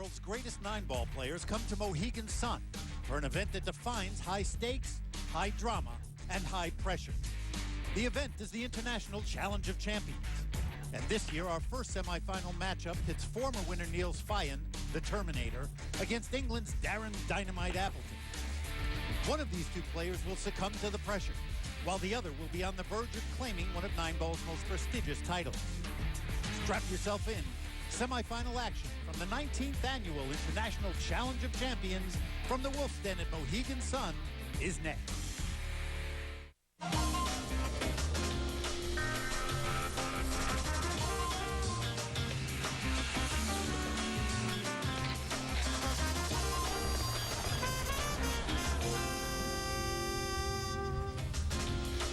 world's greatest 9-ball players come to Mohegan Sun for an event that defines high stakes, high drama, and high pressure. The event is the International Challenge of Champions. And this year, our first semifinal matchup pits former winner Niels Feijen, the Terminator, against England's Darren Dynamite Appleton. One of these two players will succumb to the pressure, while the other will be on the verge of claiming one of 9-ball's most prestigious titles. Strap yourself in. Semifinal action from the 19th Annual International Challenge of Champions from the Wolf's Den at Mohegan Sun is next.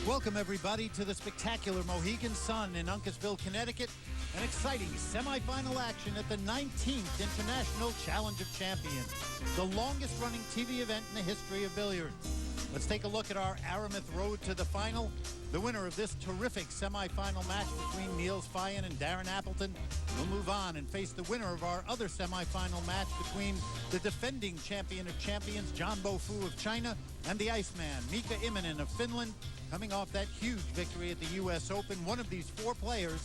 Welcome, everybody, to the spectacular Mohegan Sun in Uncasville, Connecticut. An exciting semifinal action at the 19th International Challenge of Champions, the longest-running TV event in the history of billiards. Let's take a look at our Aramith road to the final. The winner of this terrific semifinal match between Niels Feijen and Darren Appleton will move on and face the winner of our other semifinal match between the defending champion of champions, John Bofu of China, and the Iceman, Mika Immonen of Finland. Coming off that huge victory at the U.S. Open, one of these four players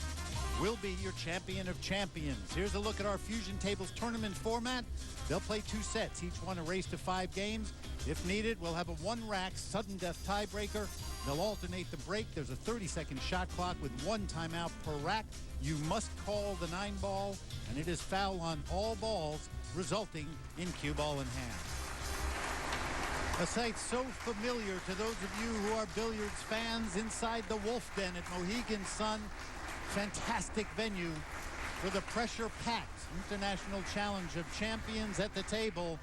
will be your champion of champions. Here's a look at our Fusion Tables tournament format. They'll play 2 sets, each one a race to 5 games. If needed, we'll have a 1-rack sudden death tiebreaker. They'll alternate the break. There's a 30-second shot clock with 1 timeout per rack. You must call the 9-ball, and it is foul on all balls, resulting in cue ball in hand. A sight so familiar to those of you who are billiards fans inside the Wolf Den at Mohegan Sun. Fantastic venue for the pressure-packed International Challenge of Champions. At the table,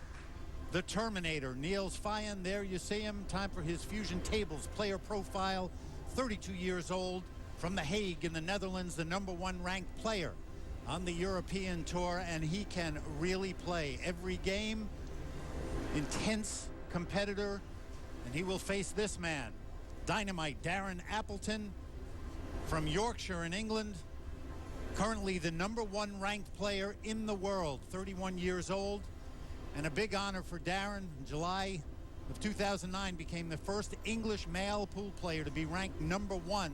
the Terminator, Niels Feijen. There you see him. Time for his Fusion Tables player profile. 32 years old, from The Hague in the Netherlands, the #1 ranked player on the European Tour, and he can really play every game. Intense competitor, and he will face this man, Dynamite Darren Appleton from Yorkshire in England, currently the #1 ranked player in the world, 31 years old, and a big honor for Darren. In July of 2009 became the first English male pool player to be ranked #1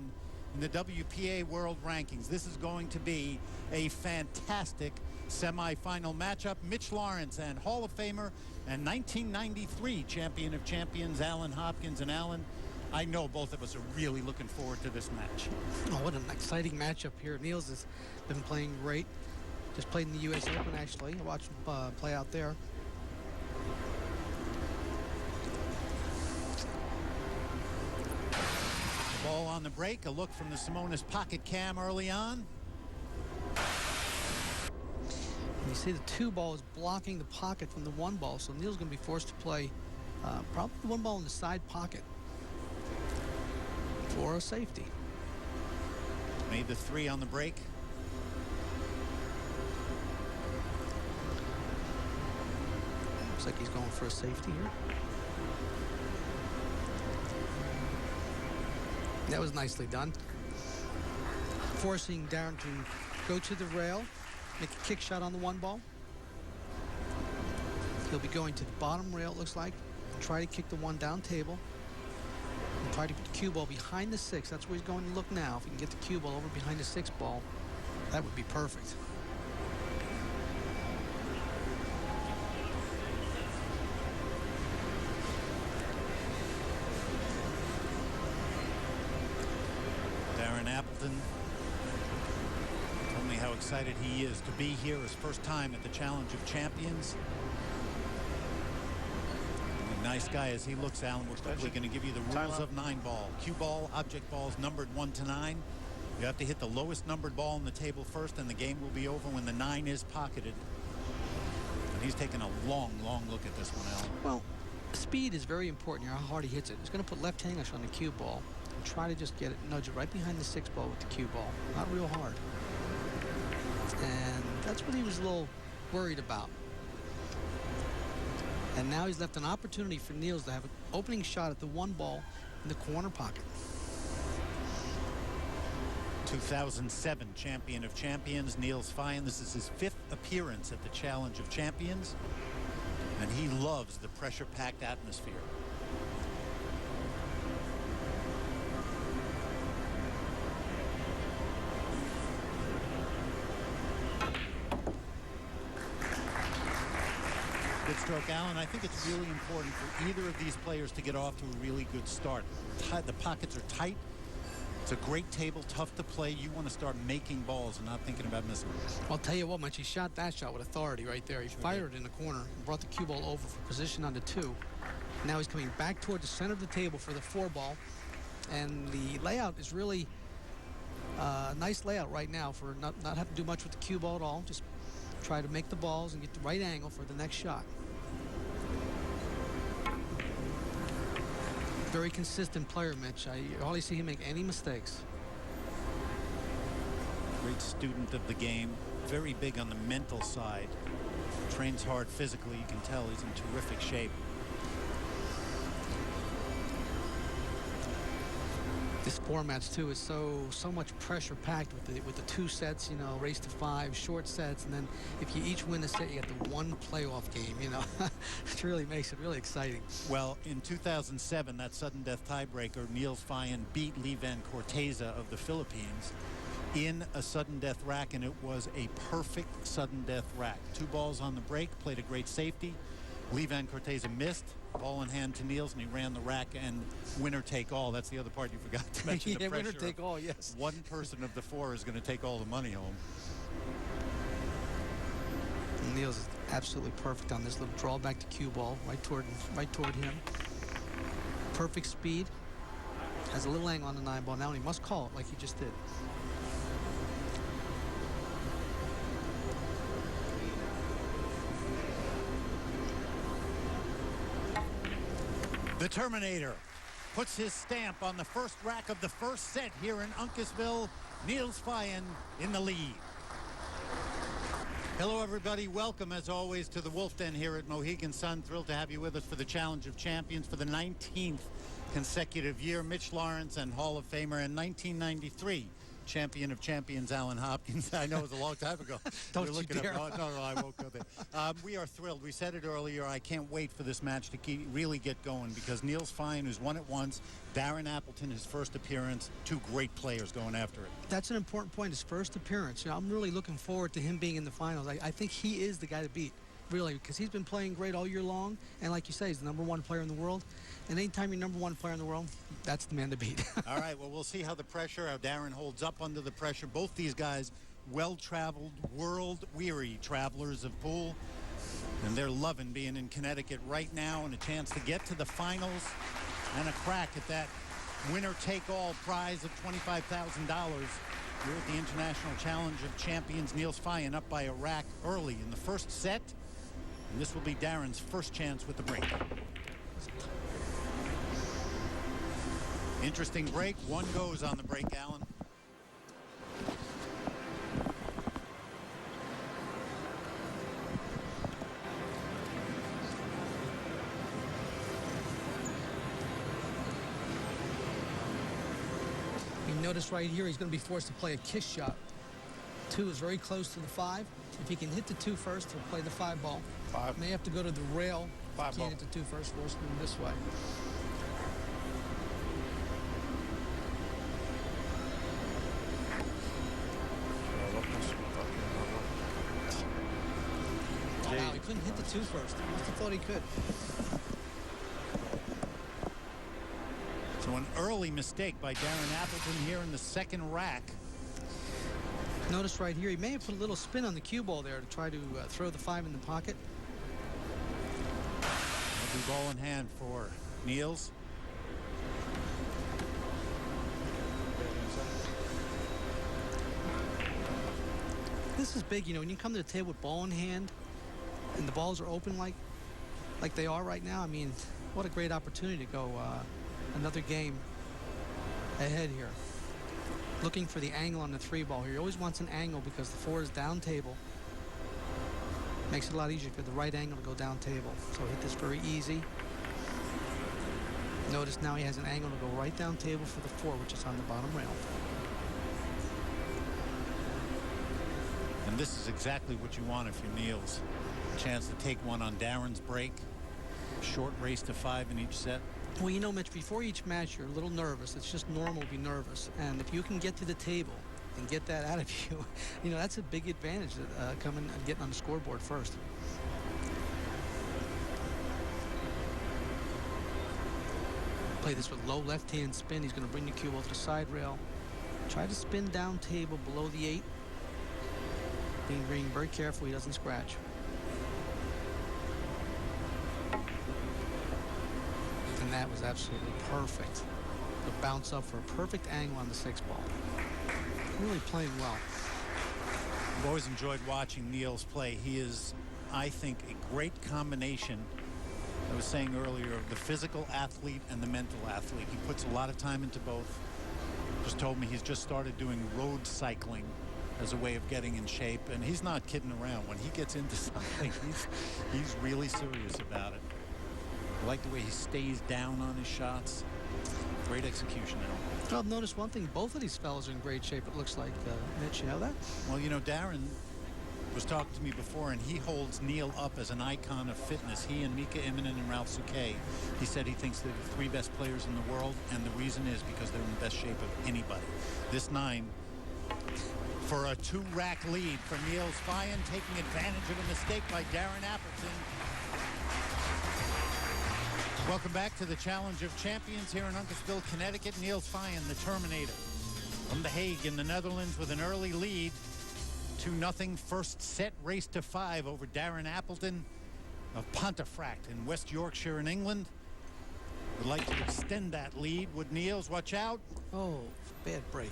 in the WPA World Rankings. This is going to be a fantastic semifinal matchup. Mitch Lawrence and Hall of Famer and 1993 champion of champions Alan Hopkins. And Alan, I know both of us are really looking forward to this match. Oh, what an exciting matchup here. Niels has been playing great. Just played in the U.S. Open, actually. I watched him play out there. Ball on the break. A look from the Simonis pocket cam early on. You see the 2-ball is blocking the pocket from the 1-ball, so Niels going to be forced to play probably the 1-ball in the side pocket for a safety. Made the 3 on the break. Looks like he's going for a safety here. That was nicely done. Forcing Darren to go to the rail, make a kick shot on the 1-ball. He'll be going to the bottom rail, it looks like, and try to kick the 1 down table. And try to get the cue ball behind the 6. That's where he's going to look now. If he can get the cue ball over behind the 6-ball, that would be perfect. Darren Appleton told me how excited he is to be here, his first time at the Challenge of Champions. And a nice guy as he looks, Alan. We're quickly going to give you the rules of 9-ball. Cue ball, object balls numbered 1 to 9. You have to hit the lowest numbered ball on the table first, and the game will be over when the 9 is pocketed. And he's taking a long, long look at this one, Alan. Well, speed is very important here, how hard he hits it. He's going to put left English on the cue ball and try to just get it, nudge it right behind the 6-ball with the cue ball. Not real hard. And that's what he was a little worried about. And now he's left an opportunity for Niels to have an opening shot at the 1-ball in the corner pocket. 2007 champion of champions, Niels Feijen. This is his 5th appearance at the Challenge of Champions, and he loves the pressure-packed atmosphere. Good stroke, Alan. I think it's really important for either of these players to get off to a really good start. The pockets are tight. It's a great table, tough to play. You want to start making balls and not thinking about missing. I'll tell you what, Munch, he shot that shot with authority right there. He fired it in the corner and brought the cue ball over for position on the 2. Now he's coming back toward the center of the table for the 4 ball. And the layout is really a nice layout right now for not have to do much with the cue ball at all. Just try to make the balls and get the right angle for the next shot. Very consistent player, Mitch. I hardly see him make any mistakes. Great student of the game. Very big on the mental side. Trains hard physically. You can tell he's in terrific shape. This format too is so much pressure packed with the 2 sets, you know, race to 5 short sets, and then if you each win a set, you get the 1 playoff game. You know, it really makes it really exciting. Well, in 2007, that sudden death tiebreaker, Niels Feijen beat Feijen Corteza of the Philippines in a sudden death rack, and it was a perfect sudden death rack. 2 balls on the break, played a great safety. Feijen Corteza missed. Ball in hand to Niels, and he ran the rack, and winner take all. That's the other part you forgot to mention. Yeah, the pressure winner take all, yes. One person of the 4 is going to take all the money home. And Niels is absolutely perfect on this little drawback to cue ball, right toward him. Perfect speed. Has a little angle on the 9 ball now, and he must call it like he just did. The Terminator puts his stamp on the first rack of the first set here in Uncasville. Niels Feijen in the lead. Hello, everybody. Welcome, as always, to the Wolf Den here at Mohegan Sun. Thrilled to have you with us for the Challenge of Champions for the 19th consecutive year. Mitch Lawrence and Hall of Famer in 1993. Champion of champions, Alan Hopkins. I know it was a long time ago. Don't you dare. No, I won't go there. We are thrilled. We said it earlier. I can't wait for this match to really get going, because Niels Feijen, who's won it once, Darren Appleton, his first appearance, 2 great players going after it. That's an important point, his first appearance. You know, I'm really looking forward to him being in the finals. I think he is the guy to beat, really, because he's been playing great all year long, and like you say, he's the #1 player in the world. And anytime you're #1 player in the world, that's the man to beat. All right, well, we'll see how Darren holds up under the pressure. Both these guys, well-traveled, world-weary travelers of pool. And they're loving being in Connecticut right now, and a chance to get to the finals and a crack at that winner-take-all prize of $25,000 here at the International Challenge of Champions. Niels Feijen up by a rack early in the first set. And this will be Darren's first chance with the break. Interesting break. 1 goes on the break, Alan. You notice right here, he's going to be forced to play a kiss shot. 2 is very close to the 5. If he can hit the 2 first, he'll play the 5 ball. 5. May have to go to the rail. 5 ball. Can't hit the 2 first, force him this way. Wow, he couldn't hit the 2 first. He must have thought he could. So an early mistake by Darren Appleton here in the second rack. Notice right here, he may have put a little spin on the cue ball there to try to throw the 5 in the pocket. Heavy ball in hand for Niels. This is big, you know, when you come to the table with ball in hand and the balls are open like they are right now. I mean, what a great opportunity to go another game ahead here. Looking for the angle on the 3 ball here. He always wants an angle because the 4 is down table. Makes it a lot easier for the right angle to go down table. So hit this very easy. Notice now he has an angle to go right down table for the 4, which is on the bottom rail. And this is exactly what you want if you're Niels. A chance to take one on Darren's break. Short race to 5 in each set. Well, you know, Mitch, before each match, you're a little nervous. It's just normal to be nervous. And if you can get to the table and get that out of you, you know, that's a big advantage, coming and getting on the scoreboard first. Play this with low left-hand spin. He's going to bring the cue ball to the side rail. Try to spin down table below the 8. Being very careful he doesn't scratch. And that was absolutely perfect. The bounce up for a perfect angle on the 6 ball. Really playing well. I've always enjoyed watching Niels play. He is, I think, a great combination. I was saying earlier, of the physical athlete and the mental athlete. He puts a lot of time into both. Just told me he's just started doing road cycling as a way of getting in shape, and he's not kidding around. When he gets into something, he's really serious about it. I like the way he stays down on his shots. Great execution, Al. Well, I've noticed one thing. Both of these fellas are in great shape, it looks like. Mitch, you know that? Well, you know, Darren was talking to me before, and he holds Neil up as an icon of fitness. He and Mika Immonen and Ralph Souquet. He said he thinks they're the 3 best players in the world, and the reason is because they're in the best shape of anybody. This 9 for a 2-rack lead for Niels Feijen, taking advantage of a mistake by Darren Appleton. Welcome back to the Challenge of Champions here in Uncasville, Connecticut. Niels Feijen, the Terminator, from The Hague in the Netherlands with an early lead. 2-0 first set, race to 5 over Darren Appleton of Pontefract in West Yorkshire in England. Would like to extend that lead. Would Niels? Watch out. Oh, bad break.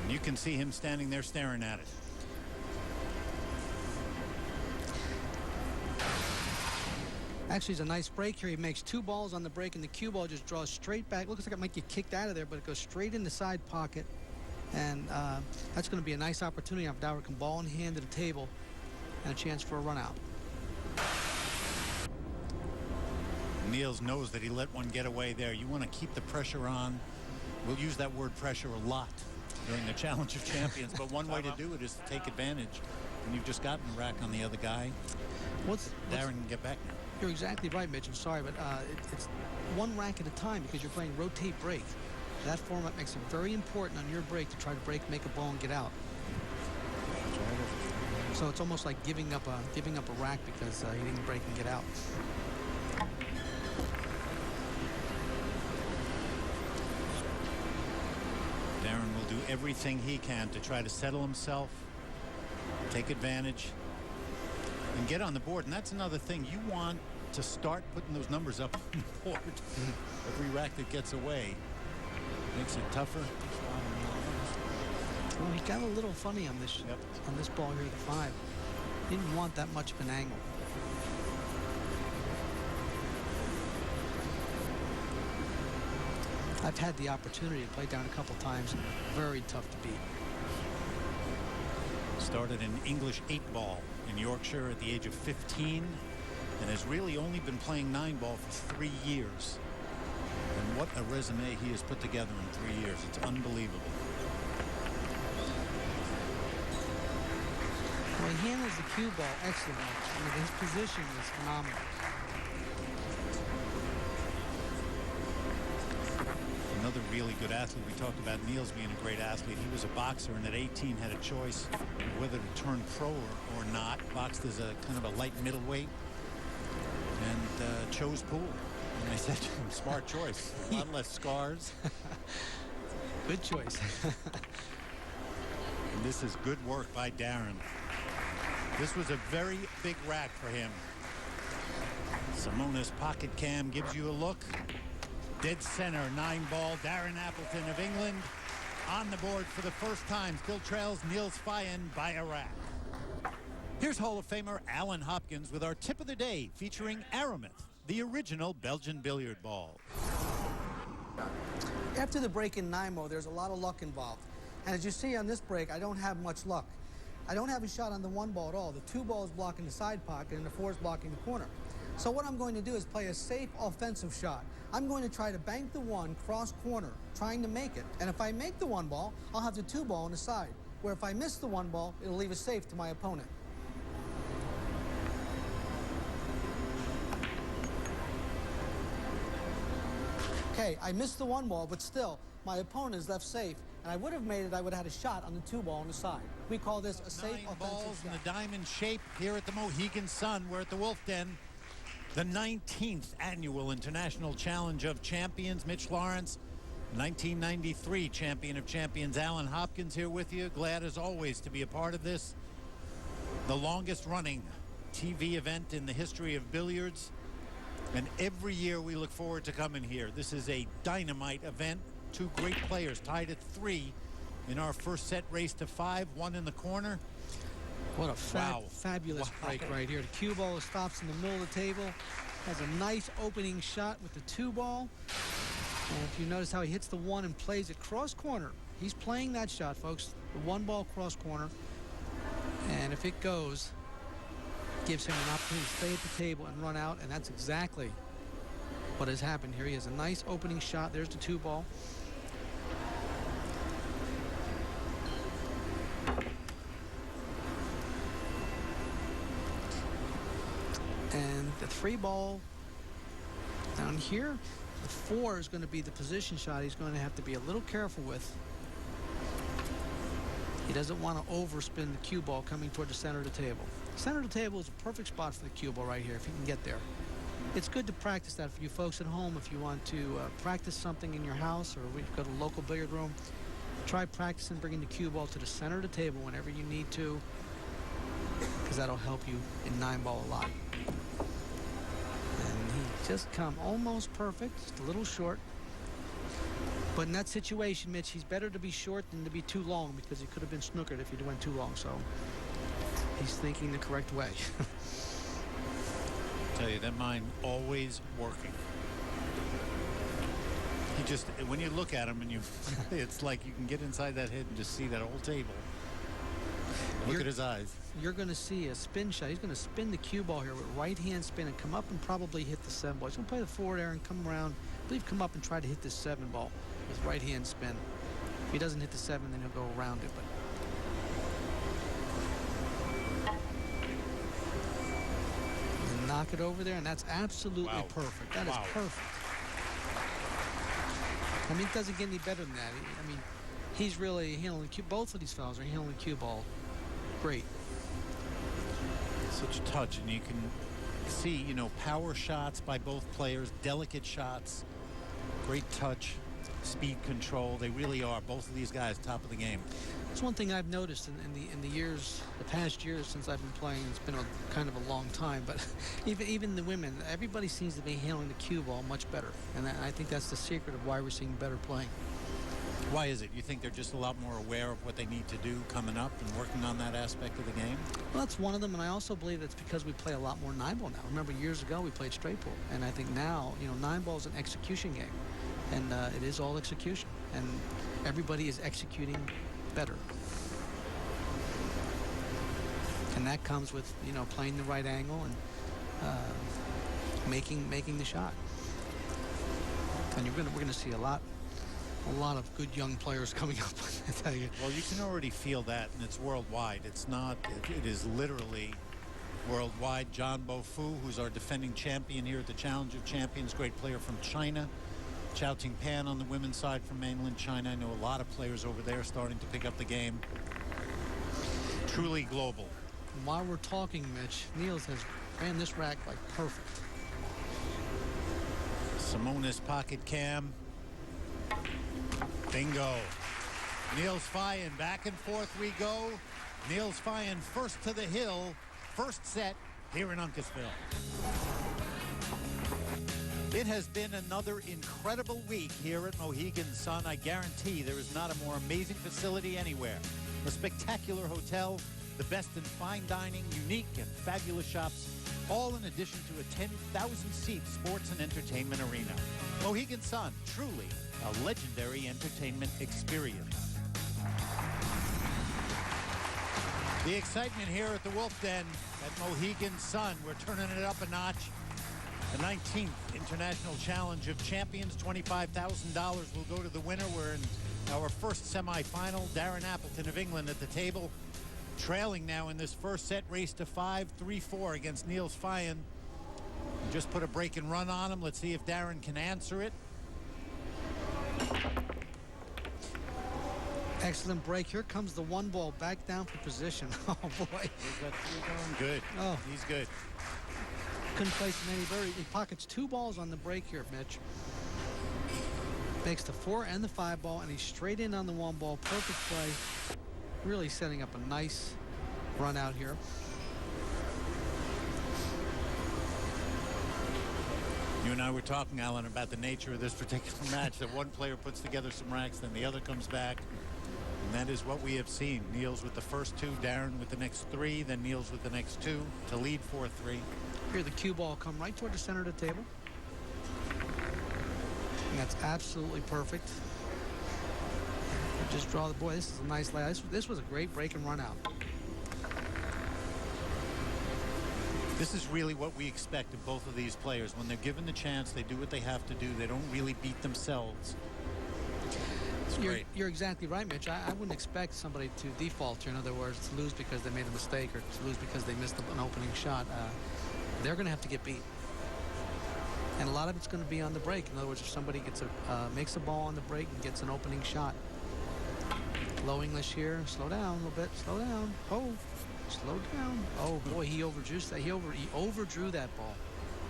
You can see him standing there staring at it. Actually, it's a nice break here. He makes 2 balls on the break, and the cue ball just draws straight back. Looks like it might get kicked out of there, but it goes straight in the side pocket. And that's going to be a nice opportunity if Darren can ball in hand to the table and a chance for a run out. Niels knows that he let one get away there. You want to keep the pressure on. We'll use that word pressure a lot during the Challenge of Champions, but one way to do it is to take advantage. And you've just gotten a rack on the other guy. Darren can get back now. You're exactly right, Mitch. I'm sorry, but it's 1 rack at a time because you're playing rotate break. That format makes it very important on your break to try to break, make a ball, and get out. So it's almost like giving up a rack because he didn't break and get out. Darren will do everything he can to try to settle himself, take advantage, and get on the board. And that's another thing. You want to start putting those numbers up on the board. Every rack that gets away makes it tougher. Well, he got a little funny on this ball here, the 5. Didn't want that much of an angle. I've had the opportunity to play down a couple times, and very tough to beat. Started in English 8-ball in Yorkshire at the age of 15, and has really only been playing 9-ball for 3 years. And what a resume he has put together in 3 years. It's unbelievable. Well, he handles the cue ball excellently. I mean, his position is phenomenal. Another really good athlete. We talked about Niels being a great athlete. He was a boxer, and at 18 had a choice whether to turn pro or not. Boxed as a kind of a light middleweight, and chose pool. And I said to him, smart choice. A lot less scars. Good choice. And this is good work by Darren. This was a very big rack for him. Simona's pocket cam gives you a look. Dead center, 9-ball. Darren Appleton of England on the board for the first time. Still trails Niels Feijen by a rack. Here's Hall of Famer Alan Hopkins with our tip of the day, featuring Aramith, the original Belgian billiard ball. After the break in Nimo, there's a lot of luck involved. And as you see on this break, I don't have much luck. I don't have a shot on the 1 ball at all. The 2 ball is blocking the side pocket, and the 4 is blocking the corner. So what I'm going to do is play a safe offensive shot. I'm going to try to bank the 1 cross corner, trying to make it. And if I make the 1 ball, I'll have the 2 ball on the side. where if I miss the one ball, it'll leave a safe to my opponent. Okay, I missed the one ball, but still, my opponent is left safe. And I would have made it, I would have had a shot on the 2-ball on the side. We call this a safe, Nine authentic balls shot. in the diamond shape here at the Mohegan Sun. We're at the Wolf Den, the 19th annual International Challenge of Champions. Mitch Lawrence, 1993 champion of champions. Alan Hopkins here with you. Glad as always to be a part of this. The longest running TV event in the history of billiards. And every year we look forward to coming here. This is a dynamite event. Two great players tied at 3 in our first set race to 5. One in the corner. What a fabulous break right here. The cue ball stops in the middle of the table. Has a nice opening shot with the 2-ball. And if you notice how he hits the 1 and plays it cross corner. He's playing that shot, folks. The 1-ball cross corner. And if it goes, gives him an opportunity to stay at the table and run out, and that's exactly what has happened here. He has a nice opening shot. There's the 2-ball. And the 3-ball down here, the 4 is going to be the position shot he's going to have to be a little careful with. He doesn't want to overspin the cue ball coming toward the center of the table. Center of the table is a perfect spot for the cue ball right here if you can get there. It's good to practice that for you folks at home. If you want to practice something in your house, or we go to a local billiard room, try practicing bringing the cue ball to the center of the table whenever you need to, because that'll help you in 9-ball a lot. And he just come almost perfect, just a little short. But in that situation, Mitch, he's better to be short than to be too long, because he could have been snookered if he went too long. So he's thinking the correct way. Tell you, that mind always working. He just, when you look at him and you, it's like you can get inside that head and just see that whole table. Look at his eyes. You're going to see a spin shot. He's going to spin the cue ball here with right-hand spin and come up and probably hit the 7-ball. He's going to play the 4 there and come around. I believe come up and try to hit this 7-ball with right-hand spin. If he doesn't hit the 7, then he'll go around it. But and knock it over there, and that's absolutely perfect. That is perfect. I mean, it doesn't get any better than that. I mean, he's really handling the cue. Both of these fellows are handling the cue ball great. Such touch, and you can see, you know, power shots by both players, delicate shots, great touch, speed control. They really are, both of these guys, top of the game. That's one thing I've noticed in the years, the past years since I've been playing. It's been a kind of a long time, but even the women, everybody seems to be handling the cue ball much better, and I think that's the secret of why we're seeing better playing. Why is it? You think they're just a lot more aware of what they need to do coming up and working on that aspect of the game? Well, that's one of them, and I also believe it's because we play a lot more 9-ball now. Remember, years ago we played straight pull, and I think now, you know, 9-ball is an execution game, and it is all execution, and everybody is executing better. And that comes with, you know, playing the right angle and making the shot. And we're gonna see a lot of good young players coming up. I tell you. Well, you can already feel that, and it's worldwide. It's not. It is literally worldwide. John Bofu, who's our defending champion here at the Challenge of Champions, great player from China. Chao Ting-pan on the women's side from mainland China. I know a lot of players over there starting to pick up the game. Truly global. And while we're talking, Mitch, Niels has ran this rack like perfect. Simonis pocket cam. Bingo. Niels Feijen, back and forth we go. Niels Feijen first to the hill. First set here in Uncasville. It has been another incredible week here at Mohegan Sun. I guarantee there is not a more amazing facility anywhere. A spectacular hotel, the best in fine dining, unique and fabulous shops, all in addition to a 10,000-seat sports and entertainment arena. Mohegan Sun, truly a legendary entertainment experience. The excitement here at the Wolf Den at Mohegan Sun. We're turning it up a notch. The 19th International Challenge of Champions, $25,000 will go to the winner. We're in our first semifinal. Darren Appleton of England at the table, trailing now in this first set, race to 5, 3-4 against Niels Feijen. Just put a break and run on him. Let's see if Darren can answer it. Excellent break. Here comes the one ball back down for position. Oh, boy. He's got three going. Good. Oh. He's good. Couldn't place him any better. He pockets 2 balls on the break here, Mitch. Makes the 4 and the 5 ball, and he's straight in on the 1 ball. Perfect play. Really setting up a nice run out here. You and I were talking, Alan, about the nature of this particular match, that one player puts together some racks, then the other comes back. And that is what we have seen. Niels with the first 2, Darren with the next 3, then Niels with the next 2 to lead 4-3. Here the cue ball come right toward the center of the table. And that's absolutely perfect. Just draw the boy. This is a nice lay. This was a great break and run out. This is really what we expect of both of these players. When they're given the chance, they do what they have to do. They don't really beat themselves. It's great. You're exactly right, Mitch. I wouldn't expect somebody to default here. In other words, to lose because they made a mistake or to lose because they missed an opening shot. They're going to have to get beat. And a lot of it's going to be on the break. In other words, if somebody gets makes a ball on the break and gets an opening shot. Low English here. Slow down a little bit. Slow down. Oh, slow down. Oh, boy, he overdrew that. He overdrew that ball.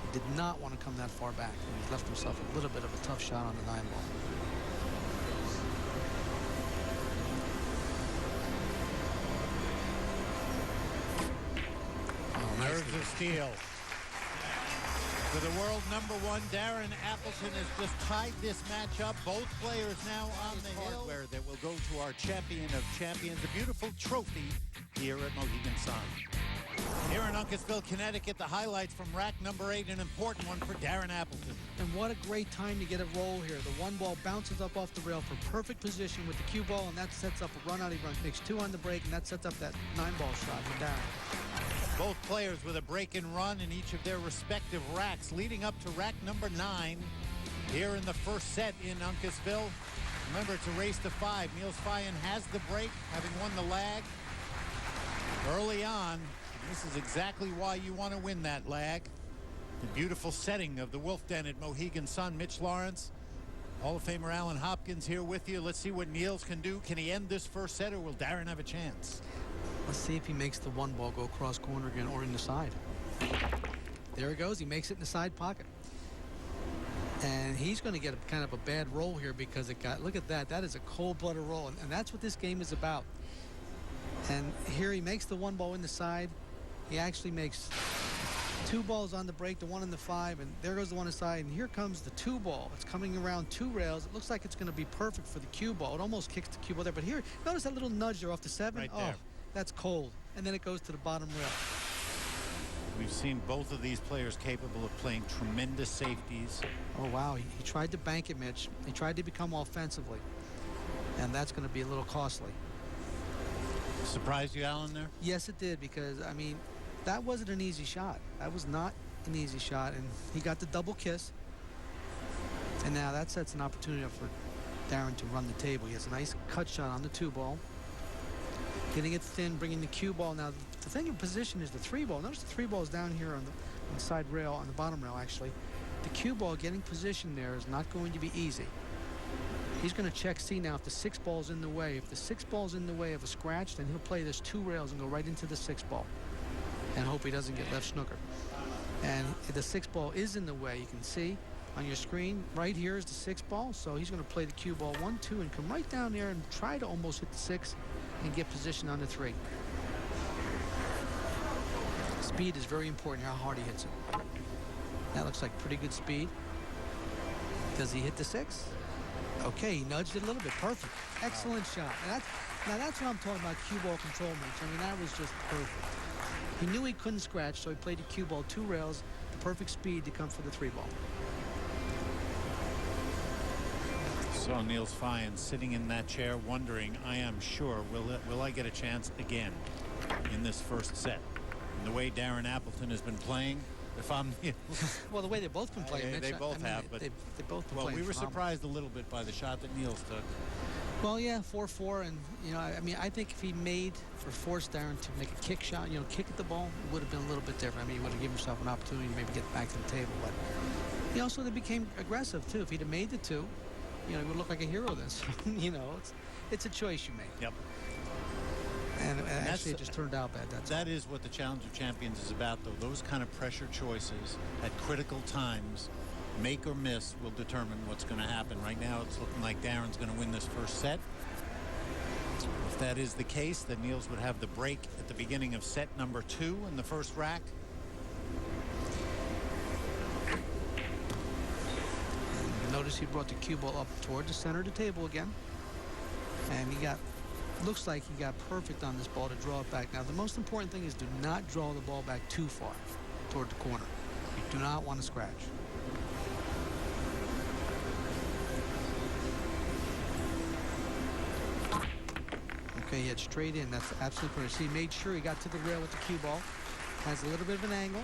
He did not want to come that far back. And he left himself a little bit of a tough shot on the 9 ball. Nerves of steel. For the world #1, Darren Appleton has just tied this match up. Both players now on the hill, where that will go to our champion of champions, a beautiful trophy here at Mohegan Sun. Here in Uncasville, Connecticut, the highlights from rack #8, an important one for Darren Appleton. And what a great time to get a roll here. The 1 ball bounces up off the rail for perfect position with the cue ball, and that sets up a run out. He makes 2 on the break, and that sets up that 9 ball shot for Darren. Both players with a break and run in each of their respective racks, leading up to rack #9 here in the first set in Uncasville. Remember, it's a race to 5. Niels Feijen has the break, having won the lag early on. This is exactly why you want to win that lag. The beautiful setting of the Wolf Den at Mohegan Sun. Mitch Lawrence, Hall of Famer Alan Hopkins here with you. Let's see what Niels can do. Can he end this first set, or will Darren have a chance? Let's see if he makes the 1 ball go cross corner again or in the side. There it goes. He makes it in the side pocket. And he's going to get kind of a bad roll here because it got, look at that. That is a cold-blooded roll. And that's what this game is about. And here he makes the 1 ball in the side. He actually makes 2 balls on the break, the 1 and the 5, and there goes the 1 aside. And here comes the 2 ball. It's coming around 2 rails. It looks like it's going to be perfect for the cue ball. It almost kicks the cue ball there. But here, notice that little nudge there off the 7? Right there. Oh, that's cold. And then it goes to the bottom rail. We've seen both of these players capable of playing tremendous safeties. Oh, wow. He tried to bank it, Mitch. He tried to become offensively. And that's going to be a little costly. Surprised you, Alan, there? Yes, it did, because, I mean, that wasn't an easy shot. That was not an easy shot. And he got the double kiss. And now that sets an opportunity for Darren to run the table. He has a nice cut shot on the 2 ball. Getting it thin, bringing the cue ball. Now, the thing in position is the 3 ball. Notice the 3 ball is down here on the side rail, on the bottom rail, actually. The cue ball getting position there is not going to be easy. He's going to check see now if the 6 ball's in the way. If the 6 ball's in the way of a scratch, then he'll play this 2 rails and go right into the 6 ball and hope he doesn't get left snooker. And if the 6 ball is in the way, you can see on your screen right here is the 6 ball. So he's going to play the cue ball 1, 2, and come right down there and try to almost hit the 6 and get position on the 3. Speed is very important, how hard he hits it. That looks like pretty good speed. Does he hit the 6? Okay, he nudged it a little bit. Perfect. Excellent shot. Now that's what I'm talking about, cue ball control, Mitch. I mean, that was just perfect. He knew he couldn't scratch, so he played the cue ball 2 rails, the perfect speed to come for the 3 ball. So Niels Feijen sitting in that chair wondering, I am sure, will I get a chance again in this first set? And the way Darren Appleton has been playing, if I'm well, the way they've both been playing, Mitch, they both have, but they both been well, playing we were phenomenal. surprised a little bit by the shot that Niels took. Well, yeah, 4-4, and I mean, I think if he made for forced Darren to make a kick shot, kick at the ball, it would have been a little bit different. I mean, he would have given himself an opportunity to maybe get back to the table. But he also they became aggressive too. If he'd have made the two, he would look like a hero then. So, it's a choice you make. Yep. And actually, it just turned out bad. That is what the Challenge of Champions is about, though. Those kind of pressure choices at critical times, make or miss, will determine what's going to happen. Right now, it's looking like Darren's going to win this first set. If that is the case, then Niels would have the break at the beginning of set number 2 in the first rack. And notice he brought the cue ball up toward the center of the table again. And looks like he got perfect on this ball to draw it back. Now, the most important thing is do not draw the ball back too far toward the corner. You do not want to scratch. Okay, he had straight in. That's absolutely perfect. So he made sure he got to the rail with the cue ball. Has a little bit of an angle.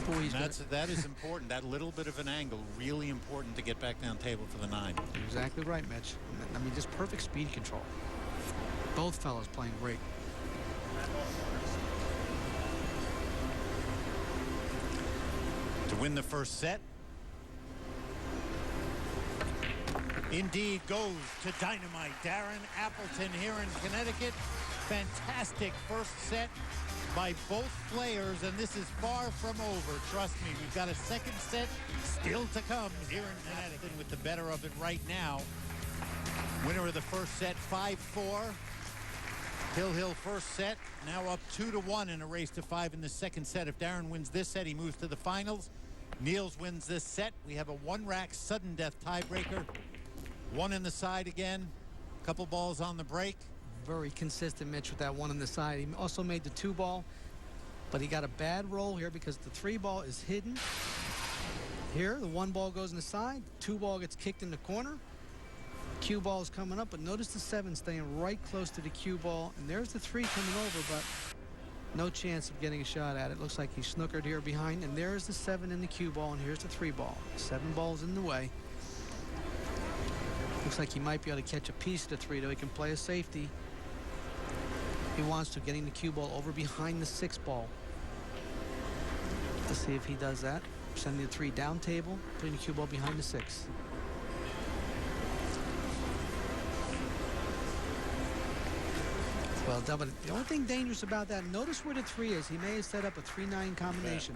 Boy, that is important. That little bit of an angle, really important to get back down table for the 9. You're exactly right, Mitch. I mean, just perfect speed control. Both fellows playing great. To win the first set, indeed goes to Dynamite Darren Appleton here in Connecticut. Fantastic first set by both players, and this is far from over. Trust me, we've got a second set still to come here in Connecticut with the better of it right now. Winner of the first set, 5-4. Hill first set, now up 2-1 in a race to 5 in the second set. If Darren wins this set, he moves to the finals. Niels wins this set. We have a 1-rack sudden death tiebreaker. 1 in the side again. Couple balls on the break. Very consistent, Mitch, with that 1 on the side. He also made the 2 ball, but he got a bad roll here because the 3 ball is hidden. Here, the 1 ball goes in the side. 2 ball gets kicked in the corner. Cue ball is coming up, but notice the 7 staying right close to the cue ball. And there's the 3 coming over, but no chance of getting a shot at it. Looks like he snookered here behind, and there's the 7 in the cue ball, and here's the 3 ball. 7 balls in the way. Looks like he might be able to catch a piece of the 3, though. He can play a safety. He wants to, getting the cue ball over behind the 6 ball. Let's see if he does that. Sending the 3 down table, putting the cue ball behind the 6. Well, the only thing dangerous about that, notice where the 3 is. He may have set up a 3-9 combination.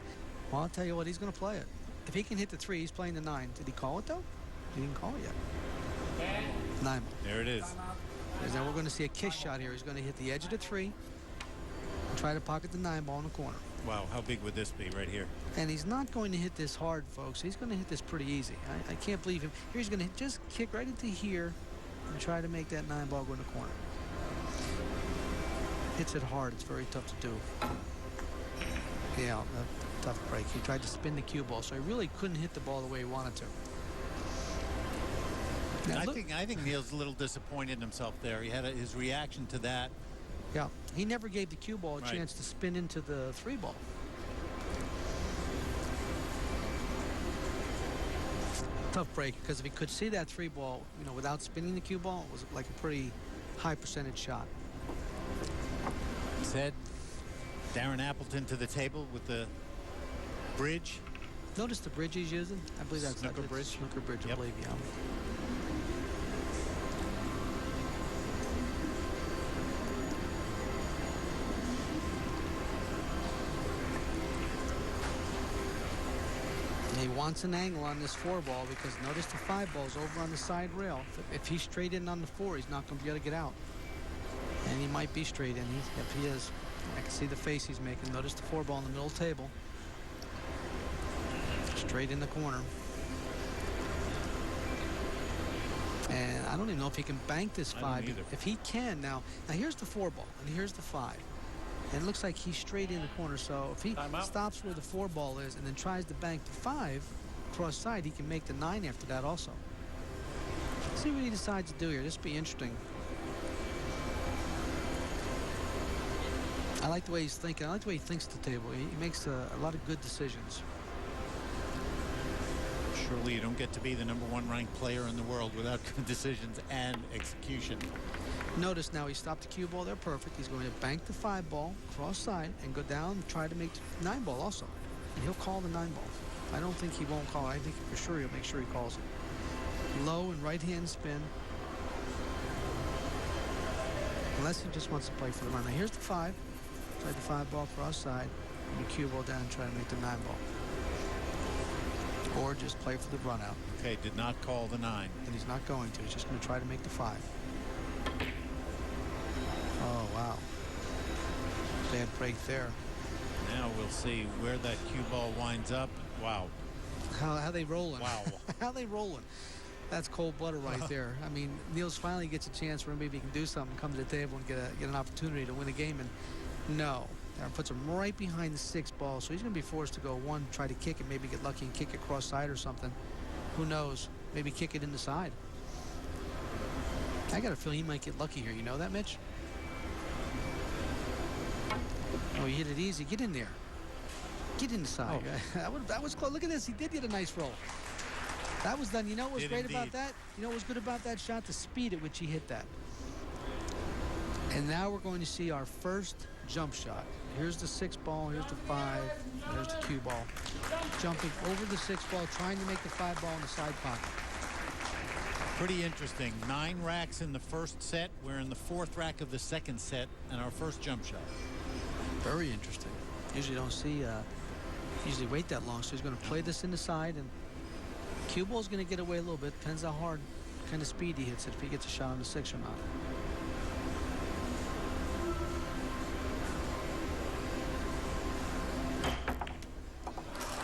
Well, I'll tell you what, he's going to play it. If he can hit the 3, he's playing the 9. Did he call it, though? He didn't call it yet. 9 ball. There it is. And then we're going to see a kiss shot here. He's going to hit the edge of the 3 and try to pocket the 9 ball in the corner. Wow, how big would this be right here? And he's not going to hit this hard, folks. He's going to hit this pretty easy. I can't believe him. Here he's going to just kick right into here and try to make that 9 ball go in the corner. Hits it hard. It's very tough to do. Yeah, tough break. He tried to spin the cue ball, so he really couldn't hit the ball the way he wanted to. Now, I think Niels a little disappointed in himself there. He had his reaction to that. Yeah, he never gave the cue ball a chance to spin into the 3 ball. Tough break, because if he could see that 3 ball, without spinning the cue ball, it was like a pretty high percentage shot. Said Darren Appleton to the table with the bridge. Notice the bridge he's using? I believe that's snooker bridge. Snooker bridge, yep. I believe, yeah. He wants an angle on this 4 ball because notice the 5 ball's over on the side rail. If he's straight in on the 4, he's not going to be able to get out. And he might be straight in. If he is, I can see the face he's making. Notice the 4 ball in the middle table. Straight in the corner. And I don't even know if he can bank this 5. If he can, now here's the 4 ball, and here's the 5. And it looks like he's straight in the corner. So if he stops where the 4 ball is and then tries to bank the 5 cross side, he can make the 9 after that also. Let's see what he decides to do here. This will be interesting. I like the way he's thinking. I like the way he thinks at the table. He makes a lot of good decisions. Surely you don't get to be the #1 ranked player in the world without good decisions and execution. Notice now he stopped the cue ball. They're perfect. He's going to bank the 5 ball, cross side, and go down and try to make the 9 ball also. And he'll call the 9 ball. I don't think he won't call it. I think for sure he'll make sure he calls it. Low and right-hand spin. Unless he just wants to play for the run. Now here's the 5. Try the 5 ball cross side. And the cue ball down and try to make the 9 ball. Or just play for the run out. Okay, did not call the 9. And he's not going to. He's just going to try to make the 5. Oh, wow. Bad break there. Now we'll see where that cue ball winds up. Wow. How they rolling? Wow. How they rolling? That's cold blooded right there. I mean, Niels finally gets a chance where maybe he can do something, come to the table and get an opportunity to win a game. And no. Darren puts him right behind the 6 ball, so he's going to be forced to go 1, try to kick it, maybe get lucky and kick it cross side or something. Who knows? Maybe kick it in the side. I got a feeling he might get lucky here. You know that, Mitch? Oh, he hit it easy. Get in there. Get inside. Oh. That was close. Look at this. He did get a nice roll. That was done. You know what was great about that? You know what was good about that shot? The speed at which he hit that. And now we're going to see our first jump shot. Here's the 6 ball. Here's the 5. There's the cue ball. Jumping over the 6 ball, trying to make the 5 ball in the side pocket. Pretty interesting. 9 racks in the first set. We're in the 4th rack of the 2nd set, and our first jump shot. Very interesting. Usually don't see, usually wait that long. So he's going to play this in the side, and cue ball's going to get away a little bit. Depends how hard, kind of speed he hits it, if he gets a shot on the 6 or not.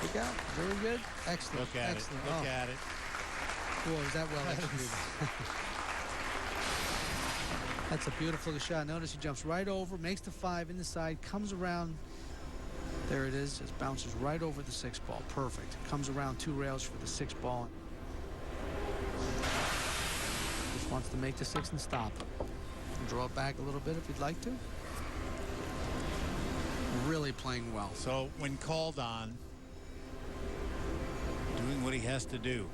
Look out. Very good. Excellent. Look at Excellent. it. Look at it. Boy, is that well executed. That's a beautiful shot. Notice he jumps right over, makes the 5 in the side, comes around. There it is. Just bounces right over the 6 ball. Perfect. Comes around 2 rails for the 6 ball. Just wants to make the 6 and stop. And draw it back a little bit if he'd like to. Really playing well. So when called on, doing what he has to do.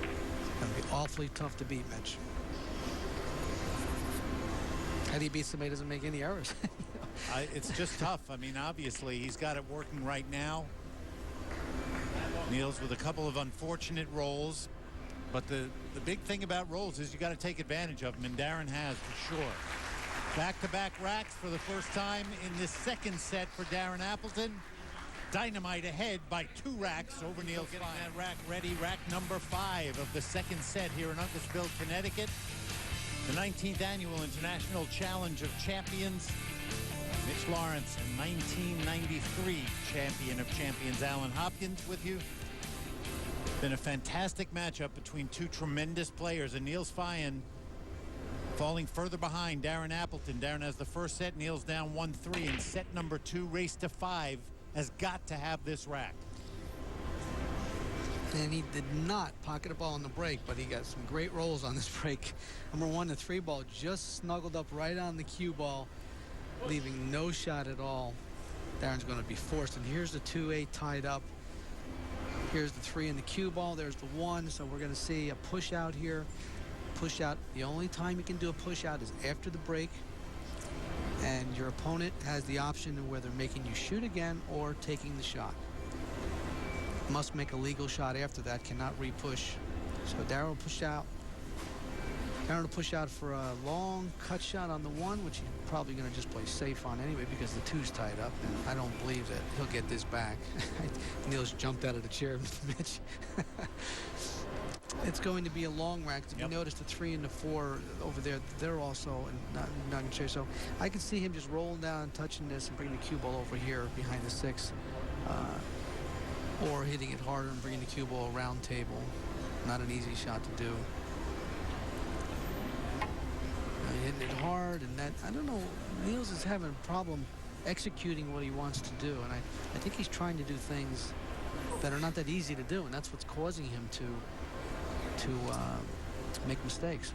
It's going to be awfully tough to beat, Mitch. How do you beat somebody who doesn't make any errors? It's just tough. I mean, obviously, he's got it working right now. Niels with a couple of unfortunate rolls. But the big thing about rolls is you got to take advantage of them, and Darren has for sure. Back-to-back racks for the first time in this 2nd set for Darren Appleton. Dynamite ahead by 2 racks over Niels. Getting that rack ready. Rack number 5 of the 2nd set here in Uncasville, Connecticut. The 19th Annual International Challenge of Champions. Mitch Lawrence and 1993 Champion of Champions Alan Hopkins with you. Been a fantastic matchup between 2 tremendous players, and Niels Feijen falling further behind Darren Appleton. Darren has the first set. Niels down 1-3 in set number 2. Race to 5 has got to have this rack. And he did not pocket a ball on the break, but he got some great rolls on this break. Number 1, the 3 ball just snuggled up right on the cue ball, leaving no shot at all. Darren's going to be forced. And here's the 2-8 tied up. Here's the 3 in the cue ball. There's the 1. So we're going to see a push out here. Push out. The only time you can do a push out is after the break. And your opponent has the option of whether making you shoot again or taking the shot. Must make a legal shot after that, cannot re-push. So Darren will push out. Darren will push out for a long cut shot on the 1, which he's probably going to just play safe on anyway because the 2's tied up. And I don't believe that he'll get this back. Niels jumped out of the chair, Mitch. It's going to be a long rack. If you notice the 3 and the 4 over there, they're also not going to chase. So I can see him just rolling down, touching this, and bringing the cue ball over here behind the 6. Or hitting it harder and bringing the cue ball around table. Not an easy shot to do. Hitting it hard, and that, I don't know, Niels is having a problem executing what he wants to do, and I think he's trying to do things that are not that easy to do, and that's what's causing him to make mistakes.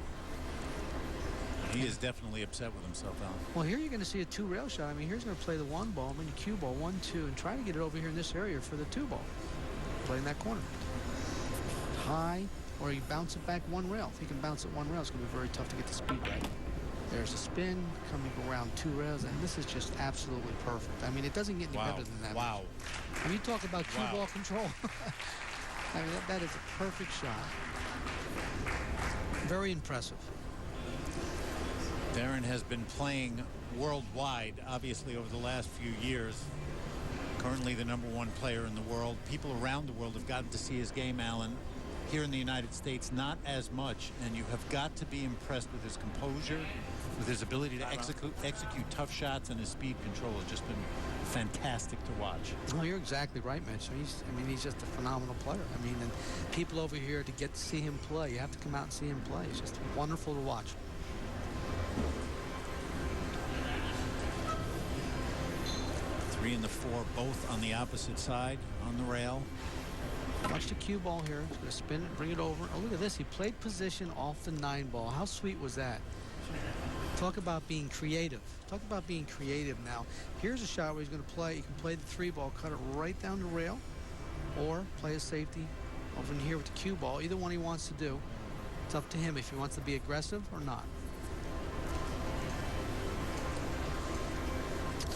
He is definitely upset with himself, Alan. Well, here you're going to see a 2-rail shot. I mean, here's going to play the 1 ball, bring the cue ball, 1-2, and try to get it over here in this area for the 2 ball. Play in that corner. high, or you bounce it back one rail. If he can bounce it one rail, it's going to be very tough to get the speed right. There's a spin coming around 2 rails, and this is just absolutely perfect. I mean, it doesn't get any better than that. Wow. When you talk about cue ball control, I mean, that is a perfect shot. Very impressive. Darren has been playing worldwide, obviously, over the last few years. Currently the #1 player in the world. People around the world have gotten to see his game, Alan. Here in the United States, not as much, and you have got to be impressed with his composure, with his ability to execute tough shots, and his speed control has just been fantastic to watch. Oh, you're exactly right, Mitch. He's just a phenomenal player. I mean, and people over here, to get to see him play, you have to come out and see him play. It's just wonderful to watch. Three and the 4, both on the opposite side on the rail. Watch the cue ball here. He's going to spin it, bring it over. Oh, look at this. He played position off the 9 ball. How sweet was that? Talk about being creative. Talk about being creative now. Here's a shot where he's going to play. He can play the 3 ball, cut it right down the rail, or play a safety over in here with the cue ball. Either one he wants to do. It's up to him if he wants to be aggressive or not.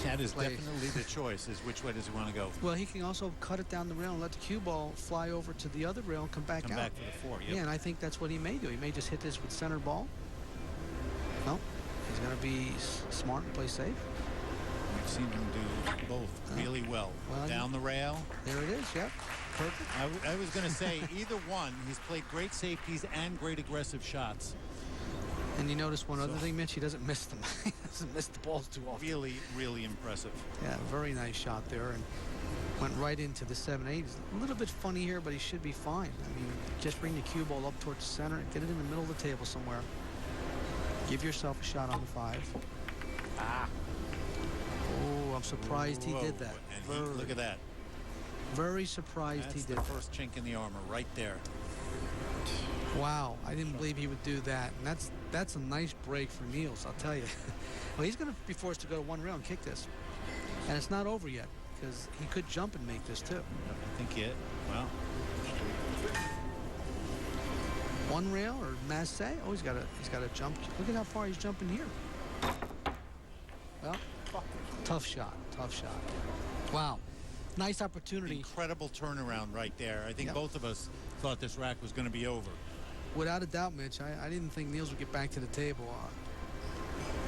That is definitely the choice, is which way does he want to go. Well, he can also cut it down the rail and let the cue ball fly over to the other rail and come back out. Come back for the 4, yep. Yeah, and I think that's what he may do. He may just hit this with center ball. No, he's going to be smart and play safe. We've seen him do both really well. Down the rail. There it is, yep. Perfect. I was going to say, either one, he's played great safeties and great aggressive shots. And you notice one other thing, Mitch, he doesn't miss them. He doesn't miss the balls too often. Really, really impressive. Yeah, very nice shot there, and went right into the 7-8. He's a little bit funny here, but he should be fine. I mean, just bring the cue ball up towards the center and get it in the middle of the table somewhere. Give yourself a shot on the 5. Oh, I'm surprised he did that. And look at that. Very surprised he did. That's the first chink in the armor right there. Wow, I didn't believe he would do that. And that's a nice break for Niels, I'll tell you. Well, he's going to be forced to go to 1 rail and kick this. And it's not over yet, because he could jump and make this too. I think it. Well. 1 rail or Masse? Oh, he's got to jump. Look at how far he's jumping here. Well, tough shot. Wow. Nice opportunity. Incredible turnaround right there. I think both of us thought this rack was going to be over. Without a doubt, Mitch. I didn't think Niels would get back to the table.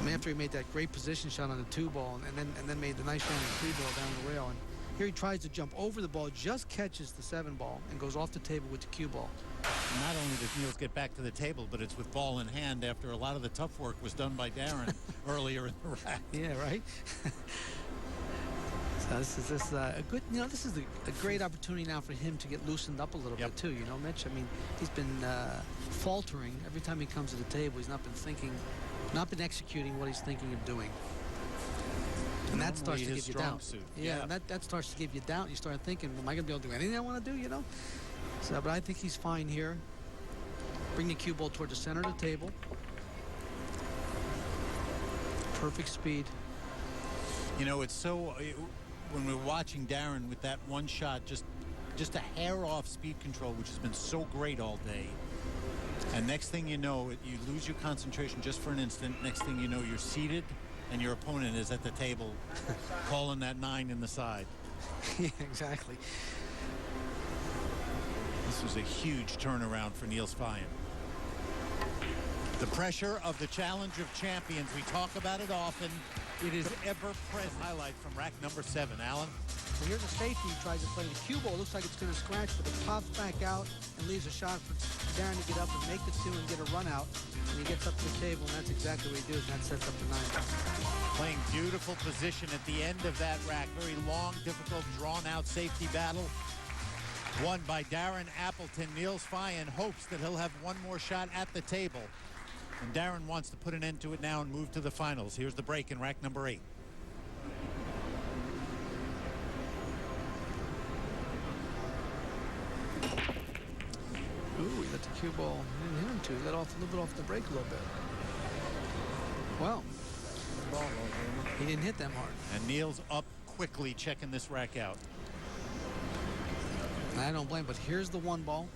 I mean, after he made that great position shot on the 2 ball and then made the nice shot on the 3 ball down the rail. And here he tries to jump over the ball, just catches the 7 ball and goes off the table with the cue ball. Not only does Niels get back to the table, but it's with ball in hand after a lot of the tough work was done by Darren earlier in the rack. Yeah, right? So this is a good, this is a great opportunity now for him to get loosened up a little bit too, Mitch. I mean, he's been faltering every time he comes to the table. He's not been executing what he's thinking of doing. And that starts to give you doubt. Yeah, and that starts to give you doubt. You start thinking, am I going to be able to do anything I want to do, So, but I think he's fine here. Bring the cue ball toward the center of the table. Perfect speed. It's so... when we're watching Darren with that one shot, just a hair off speed control, which has been so great all day. And next thing you know, you lose your concentration just for an instant. Next thing you know, you're seated and your opponent is at the table calling that 9 in the side. Yeah, exactly. This was a huge turnaround for Niels Feijen. The pressure of the Challenge of Champions. We talk about it often. It is ever present. Highlight from rack number 7, Alan. So here's a safety. He tries to play the cue ball. Looks like it's going to scratch, but it pops back out and leaves a shot for Darren to get up and make the 2 and get a run out. And he gets up to the table, and that's exactly what he does, and that sets up the 9. Playing beautiful position at the end of that rack. Very long, difficult, drawn-out safety battle. Won by Darren Appleton. Niels Feijen hopes that he'll have one more shot at the table. And Darren wants to put an end to it now and move to the finals. Here's the break in rack number 8. Ooh, he let the cue ball. He didn't hit him too. He let off a little bit off the break a little bit. Well, he didn't hit them hard. And Niels up quickly, checking this rack out. I don't blame, but here's the 1 ball.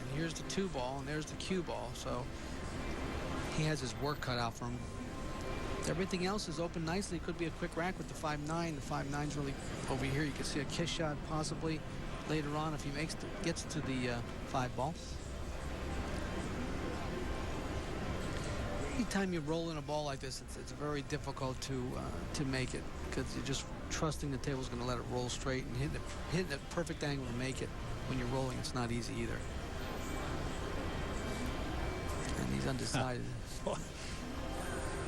And here's the 2 ball, and there's the cue ball. So he has his work cut out for him. Everything else is open nicely. It could be a quick rack with the 5-9. The 5-9's really over here. You can see a kiss shot possibly later on if he gets to the 5 ball. Anytime you roll in a ball like this, it's very difficult to make it, because you're just trusting the table's going to let it roll straight, and hitting the perfect angle to make it. When you're rolling, it's not easy either. And he's undecided.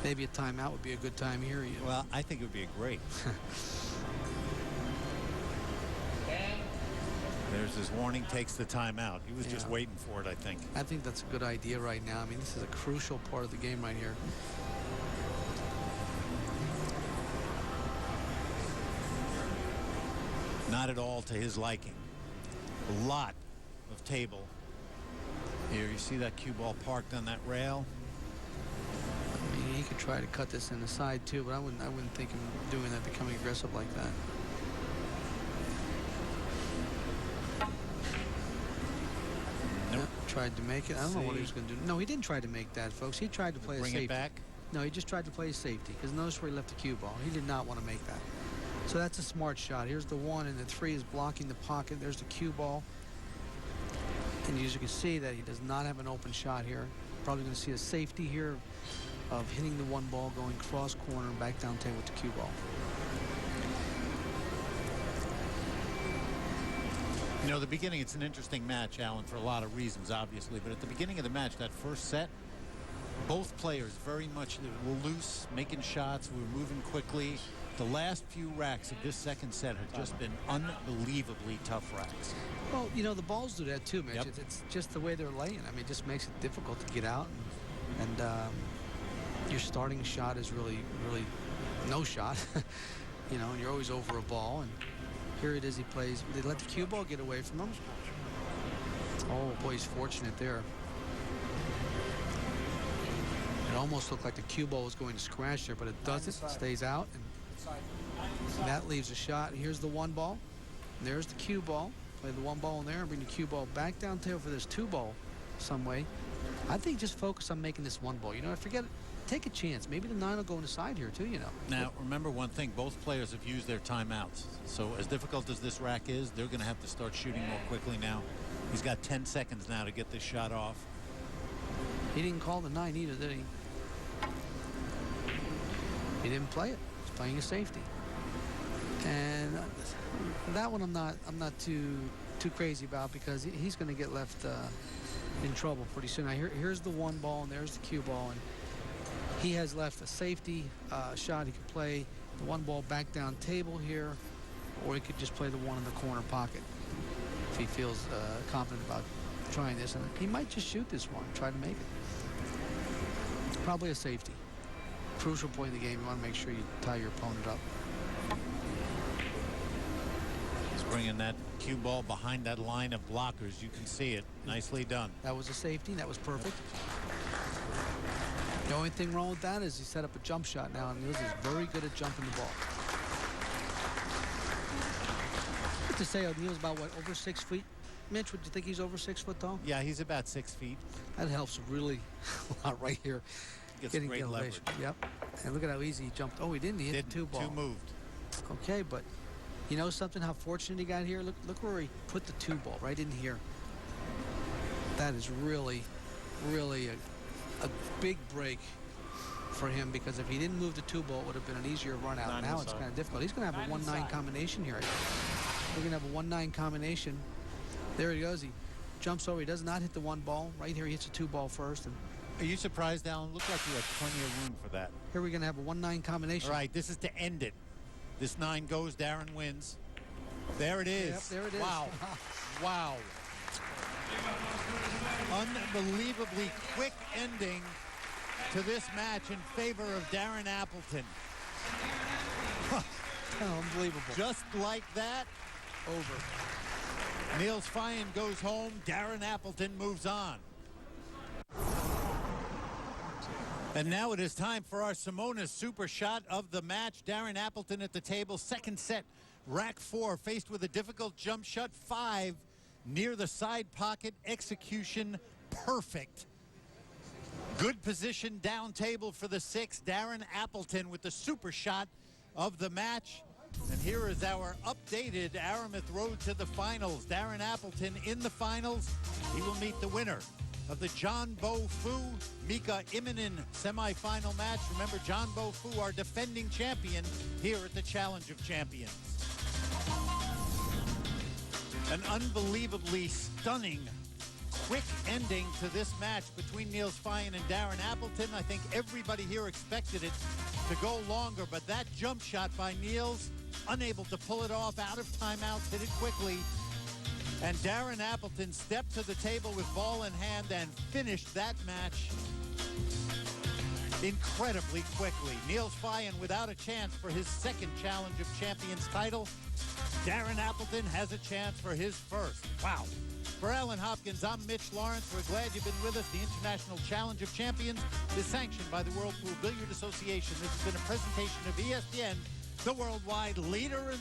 Maybe a timeout would be a good time here. Well, I think it would be great. There's his warning, takes the timeout. He was just waiting for it, I think. I think that's a good idea right now. I mean, this is a crucial part of the game right here. Not at all to his liking. A lot of table. Here, you see that cue ball parked on that rail? I mean, he could try to cut this in the side too, but I wouldn't think him doing that, becoming aggressive like that. Nope. Tried to make it. I don't know what he was going to do. No, he didn't try to make that, folks. He tried to play a safety. Bring it back? No, he just tried to play a safety, because notice where he left the cue ball. He did not want to make that. So that's a smart shot. Here's the 1, and the 3 is blocking the pocket. There's the cue ball. And as you can see that he does not have an open shot here. Probably going to see a safety here of hitting the 1 ball, going cross corner and back down table with the cue ball. You know, the beginning, it's an interesting match, Alan, for a lot of reasons, obviously. But at the beginning of the match, that first set, both players very much were loose, making shots, we were moving quickly. The last few racks of this second set have just been unbelievably tough racks. Well, you know, the balls do that too, Mitch. Yep. It's just the way they're laying. I mean, it just makes it difficult to get out. And your starting shot is really no shot. You know, and you're always over a ball. And here it is, he plays. They let the cue ball get away from him. Oh, boy, he's fortunate there. It almost looked like the cue ball was going to scratch there, but it doesn't. It stays out. And that leaves a shot. Here's the 1 ball. There's the cue ball. Play the 1 ball in there and bring the cue ball back down table for this 2 ball some way. I think just focus on making this 1 ball. You know, forget it. Take a chance. Maybe the 9 will go in the side here too, you know. Now, remember one thing. Both players have used their timeouts. So as difficult as this rack is, they're going to have to start shooting more quickly now. He's got 10 seconds now to get this shot off. He didn't call the 9 either, did he? He didn't play it. He's playing a safety. And that one I'm not too crazy about, because he's going to get left in trouble pretty soon. Now here's the 1 ball, and there's the cue ball, and he has left a safety shot. He could play the 1 ball back down table here, or he could just play the 1 in the corner pocket if he feels confident about trying this. And he might just shoot this one, try to make it. Probably a safety. Crucial point in the game. You want to make sure you tie your opponent up. He's bringing that cue ball behind that line of blockers. You can see it. Nicely done. That was a safety. That was perfect. The only thing wrong with that is he set up a jump shot now, and Niels is very good at jumping the ball. What to say, Niels about what, over 6 feet? Mitch, would you think he's over 6 foot tall? Yeah, he's about 6 feet. That helps really a lot right here. Gets Getting great leverage. Yep. And look at how easy he jumped. Oh, he didn't. He hit the 2 ball. 2 moved. Okay, but you know something? How fortunate he got here. Look where he put the 2 ball, right in here. That is really a big break for him, because if he didn't move the 2 ball, it would have been an easier run out. Now it's kind of difficult. He's going to have a 1-9 combination here. We're going to have a 1-9 combination. There he goes. He jumps over. He does not hit the 1 ball. Right here, he hits the 2 ball first. And are you surprised, Alan? Looked like you had plenty of room for that. here we're going to have a 1-9 combination. All right, this is to end it. This 9 goes, Darren wins. There it is. Yep, there it is. Wow. Wow. Unbelievably quick ending to this match in favor of Darren Appleton. Unbelievable. Just like that, Over. Niels Feijen goes home. Darren Appleton moves on. And now it is time for our Simona super shot of the match. Darren Appleton at the table. Second set, rack 4, faced with a difficult jump shot 5. near the side pocket, execution perfect. Good position down table for the 6, Darren Appleton with the super shot of the match. And here is our updated Aramith Road to the Finals. Darren Appleton in the finals. He will meet the winner of the John Bo Fu Mika Immonen semifinal match. Remember, John Bo Fu, our defending champion here at the Challenge of Champions. An unbelievably stunning, quick ending to this match between Niels Feijen and Darren Appleton. I think everybody here expected it to go longer, but that jump shot by Niels, unable to pull it off, out of timeouts, hit it quickly. And Darren Appleton stepped to the table with ball in hand and finished that match incredibly quickly. Niels Feijen without a chance for his second Challenge of Champions title. Darren Appleton has a chance for his first. Wow. For Alan Hopkins, I'm Mitch Lawrence. We're glad you've been with us. The International Challenge of Champions is sanctioned by the World Pool Billiard Association. This has been a presentation of ESPN, the worldwide leader in